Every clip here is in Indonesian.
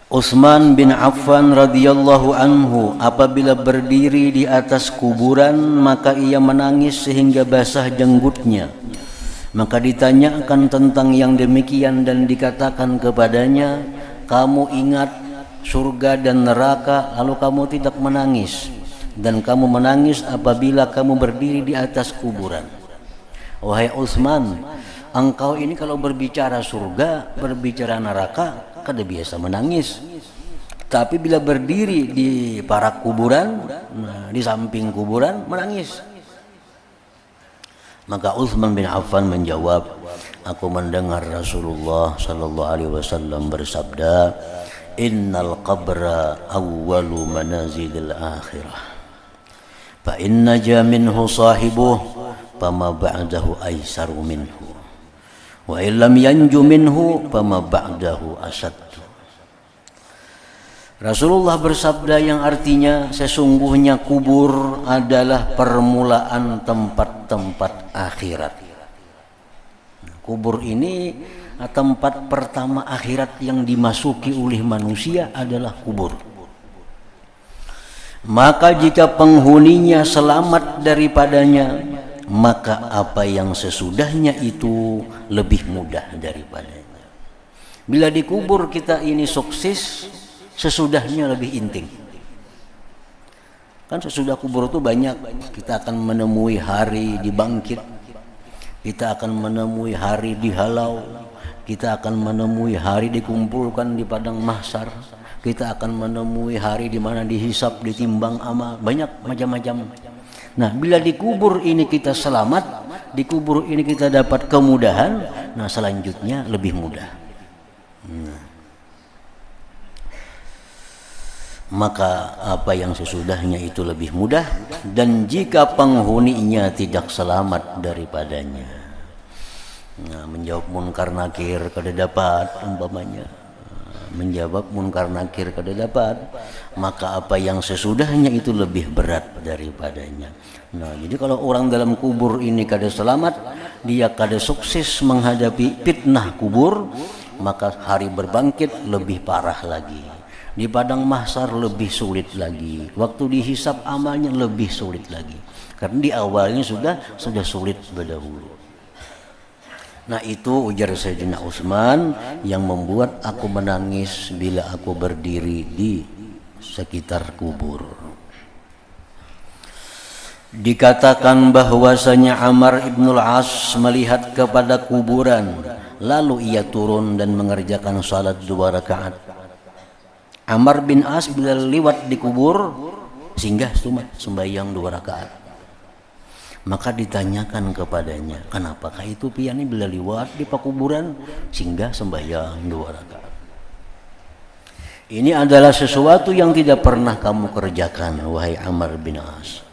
Utsman bin Affan radhiyallahu anhu apabila berdiri di atas kuburan maka ia menangis sehingga basah jenggotnya. Maka ditanyakan tentang yang demikian dan dikatakan kepadanya, kamu ingat surga dan neraka lalu kamu tidak menangis, dan kamu menangis apabila kamu berdiri di atas kuburan. Wahai Utsman, engkau ini kalau berbicara surga, berbicara neraka, kada biasa menangis. Tapi bila berdiri di para kuburan, di samping kuburan, menangis. Maka Utsman bin Affan menjawab, aku mendengar Rasulullah sallallahu alaihi wasallam bersabda, innal qabra awwalu manazilil akhirah. Fa inna ja minhu sahibuh, fama ba'dahu aisaru minhu. Wa illam yanju minhu fama ba'dahu asaddu. Rasulullah bersabda yang artinya sesungguhnya kubur adalah permulaan tempat-tempat akhirat. Kubur ini tempat pertama akhirat yang dimasuki oleh manusia adalah kubur. Maka jika penghuninya selamat daripadanya, maka apa yang sesudahnya itu lebih mudah daripadanya. Bila dikubur kita ini sukses, sesudahnya lebih inting. Kan sesudah kubur itu banyak, kita akan menemui hari dibangkit, kita akan menemui hari dihalau, kita akan menemui hari dikumpulkan di padang mahsyar, kita akan menemui hari di mana dihisap, ditimbang amal, banyak macam-macam. Nah, bila dikubur ini kita selamat, dikubur ini kita dapat kemudahan, nah selanjutnya lebih mudah. Maka apa yang sesudahnya itu lebih mudah, dan jika penghuninya tidak selamat daripadanya, nah, menjawab munkar nakir kada dapat umpamanya, menjawab munkar nakir kada dapat, maka apa yang sesudahnya itu lebih berat daripadanya. Nah, jadi kalau orang dalam kubur ini kada selamat, dia kada sukses menghadapi fitnah kubur, maka hari berbangkit lebih parah lagi. Di padang mahsyar lebih sulit lagi. Waktu dihisap amalnya lebih sulit lagi. Karena di awalnya sudah sulit berdahulu. Nah, itu ujar Sayyidina Utsman yang membuat aku menangis bila aku berdiri di sekitar kubur. Dikatakan bahwasanya Amr ibn al-As melihat kepada kuburan, lalu ia turun dan mengerjakan salat 2 rakaat. Amr bin As bila lewat di kubur singgah sembahyang 2 rakaat. Maka ditanyakan kepadanya, kenapakah itu pian bila lewat di pakuburan singgah sembahyang 2 rakaat? Ini adalah sesuatu yang tidak pernah kamu kerjakan, wahai Amr bin As.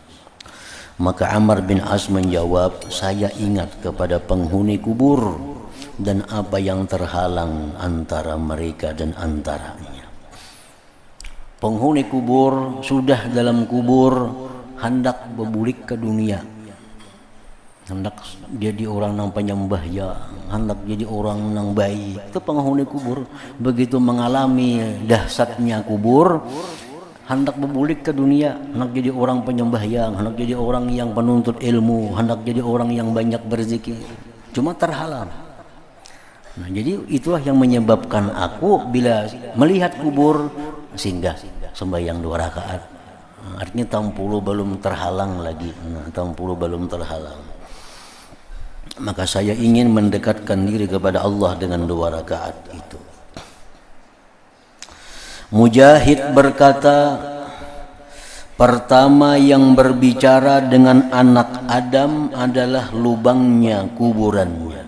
Maka Amr bin As menjawab, saya ingat kepada penghuni kubur dan apa yang terhalang antara mereka dan antaranya. Penghuni kubur sudah dalam kubur hendak berbulik ke dunia, hendak jadi orang yang penyembah ya, hendak jadi orang yang baik. Itu penghuni kubur begitu mengalami dahsyatnya kubur, hendak berbulik ke dunia, hendak jadi orang penyembah yang, hendak jadi orang yang penuntut ilmu, hendak jadi orang yang banyak berzikir, cuma terhalang. Nah, jadi itulah yang menyebabkan aku bila melihat kubur singgah sembahyang 2 rakaat. Artinya tampulu belum terhalang lagi. Tampulu belum terhalang. Maka saya ingin mendekatkan diri kepada Allah dengan 2 rakaat itu. Mujahid berkata, pertama yang berbicara dengan anak Adam adalah lubangnya kuburannya.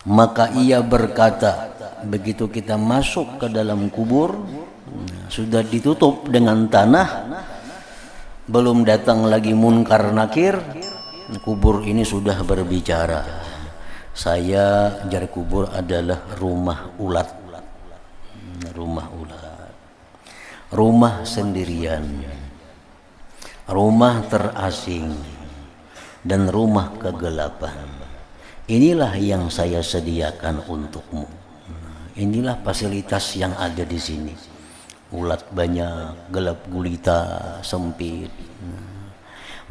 Maka ia berkata, begitu kita masuk ke dalam kubur, sudah ditutup dengan tanah, belum datang lagi munkar nakir, kubur ini sudah berbicara. Saya jar kubur adalah rumah ulat, rumah ulat, rumah sendirian, rumah terasing, dan rumah kegelapan. Inilah yang saya sediakan untukmu. inilah fasilitas yang ada di sini. Ulat banyak, gelap gulita, sempit.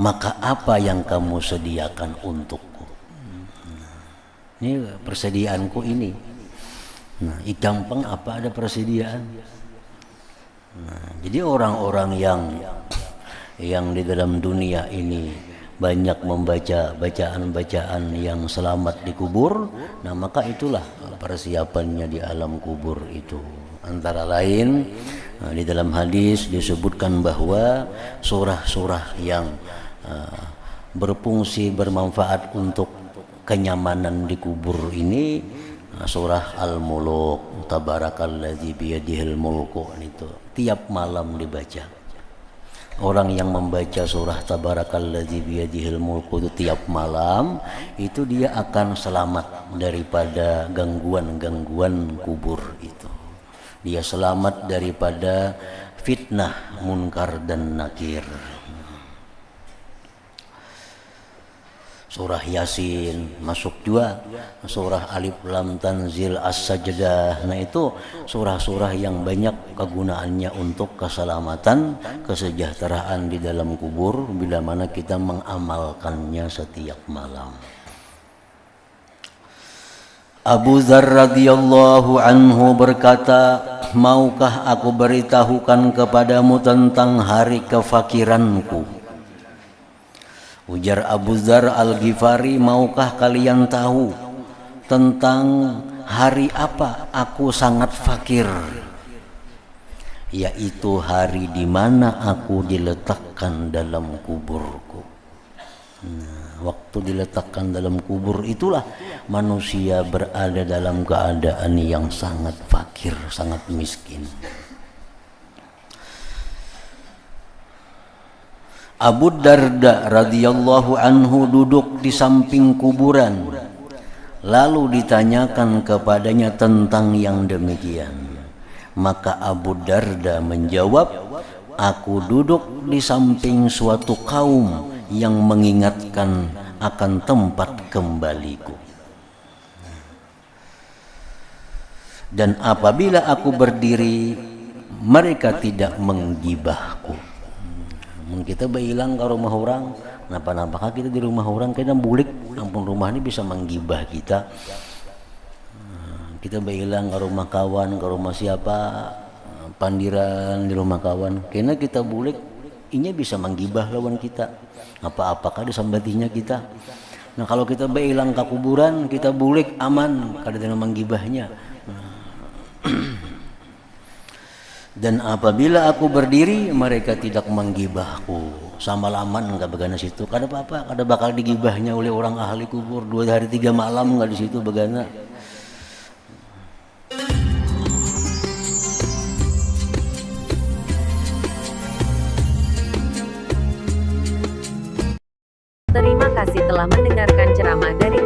Maka apa yang kamu sediakan untukku? Ini persediaanku ini. Nah, gampang apa ada persediaan? Nah, jadi orang-orang yang di dalam dunia ini banyak membaca bacaan-bacaan yang selamat di kubur, nah maka itulah persiapannya di alam kubur itu. Antara lain di dalam hadis disebutkan bahwa surah-surah yang berfungsi bermanfaat untuk kenyamanan di kubur ini surah Al-Muluk, tabarakalladzi biyadihil mulku, itu tiap malam dibaca. Orang yang membaca surah tabarakalladzi biyadihil mulku itu tiap malam, itu dia akan selamat daripada gangguan-gangguan kubur itu. Dia selamat daripada fitnah munkar dan nakir. Surah Yasin masuk juga, surah Alif Lam Tanzil As-Sajdah. Nah itu surah-surah yang banyak kegunaannya untuk keselamatan, kesejahteraan di dalam kubur bila mana kita mengamalkannya setiap malam. Abu Dzar radhiyallahu anhu berkata, maukah aku beritahukan kepadamu tentang hari kefakiranku? Ujar Abu Dzar Al-Ghifari, maukah kalian tahu tentang hari apa aku sangat fakir? Yaitu hari di mana aku diletakkan dalam kuburku. Nah, waktu diletakkan dalam kubur itulah manusia berada dalam keadaan yang sangat fakir, sangat miskin. Abu Darda radhiyallahu anhu duduk di samping kuburan, lalu ditanyakan kepadanya tentang yang demikian. Maka Abu Darda menjawab, aku duduk di samping suatu kaum yang mengingatkan akan tempat kembaliku. Dan apabila aku berdiri, mereka tidak menggibahku. Kita bilang ke rumah orang, kenapa-napakah kita di rumah orang, kita bulik, ampun rumah ini bisa menggibah kita. Kita bilang ke rumah kawan, ke rumah siapa, pandiran di rumah kawan, karena kita bulik, ini bisa menggibah lawan kita. Apa-apakah disambatinya kita. Nah kalau kita bilang ke kuburan, kita bulik aman, kada ada menggibahnya. Dan apabila aku berdiri, mereka tidak menggibahku. Sama laman enggak begana situ. Kada apa-apa, kada bakal digibahnya oleh orang ahli kubur. 2 hari 3 malam enggak di situ begana. Terima kasih telah mendengarkan ceramah dari